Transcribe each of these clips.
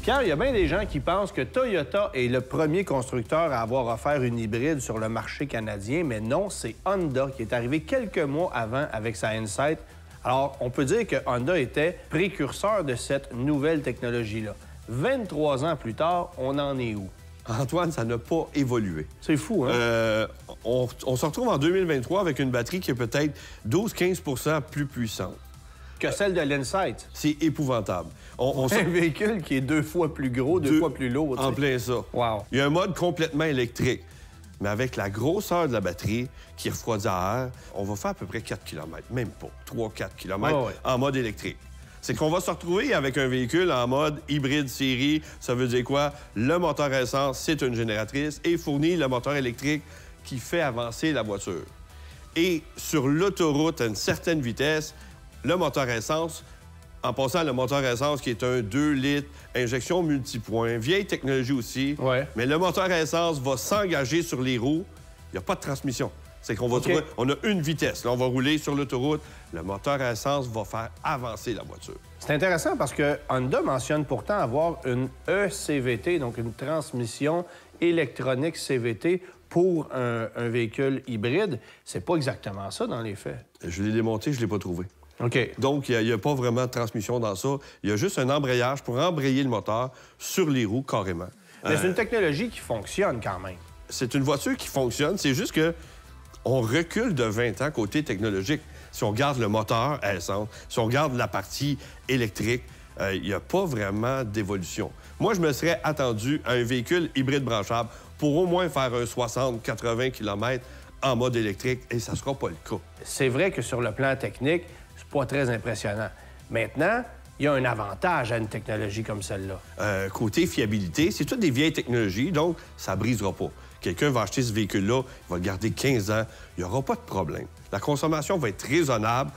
Pierre, il y a bien des gens qui pensent que Toyota est le premier constructeur à avoir offert une hybride sur le marché canadien, mais non, c'est Honda qui est arrivé quelques mois avant avec sa Insight. Alors, on peut dire que Honda était précurseur de cette nouvelle technologie-là. 23 ans plus tard, on en est où? Antoine, ça n'a pas évolué. C'est fou, hein? On se retrouve en 2023 avec une batterie qui est peut-être 12-15 plus puissante. Que celle de l'Insight. C'est épouvantable. Un véhicule qui est 2 fois plus gros, 2 fois plus lourd. En plein ça. Wow. Il y a un mode complètement électrique. Mais avec la grosseur de la batterie qui refroidit l'air, on va faire à peu près 4 km, même pas, 3-4 km en mode électrique. C'est qu'on va se retrouver avec un véhicule en mode hybride série. Ça veut dire quoi? Le moteur à essence, c'est une génératrice et fournit le moteur électrique qui fait avancer la voiture. Et sur l'autoroute à une certaine vitesse, le moteur à essence, en passant le moteur à essence qui est un 2 litres, injection multipoint, vieille technologie aussi, mais le moteur à essence va s'engager sur les roues. Il n'y a pas de transmission. C'est qu'on va trouver, on a une vitesse. Là, on va rouler sur l'autoroute. Le moteur à essence va faire avancer la voiture. C'est intéressant parce que Honda mentionne pourtant avoir une ECVT, donc une transmission électronique CVT pour un véhicule hybride. C'est pas exactement ça dans les faits. Je l'ai démonté, je l'ai pas trouvé. OK. Donc, il n'y a pas vraiment de transmission dans ça. Il y a juste un embrayage pour embrayer le moteur sur les roues, carrément. Mais c'est une technologie qui fonctionne quand même. C'est une voiture qui fonctionne. C'est juste que on recule de 20 ans côté technologique. Si on regarde le moteur à essence, si on regarde la partie électrique, il n'y a pas vraiment d'évolution. Moi, je me serais attendu à un véhicule hybride branchable pour au moins faire un 60-80 km en mode électrique, et ça ne sera pas le cas. C'est vrai que sur le plan technique, c'est pas très impressionnant. Maintenant, il y a un avantage à une technologie comme celle-là. Côté fiabilité, c'est toutes des vieilles technologies, donc ça ne brisera pas. Quelqu'un va acheter ce véhicule-là, il va le garder 15 ans, il n'y aura pas de problème. La consommation va être raisonnable,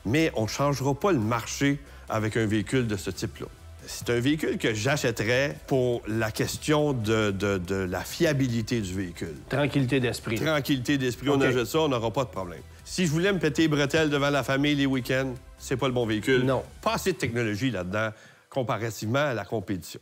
mais on ne changera pas le marché avec un véhicule de ce type-là. C'est un véhicule que j'achèterais pour la question de la fiabilité du véhicule. Tranquillité d'esprit. Tranquillité d'esprit, on achète ça, on n'aura pas de problème. Si je voulais me péter les bretelles devant la famille les week-ends, c'est pas le bon véhicule. Non. Pas assez de technologie là-dedans comparativement à la compétition.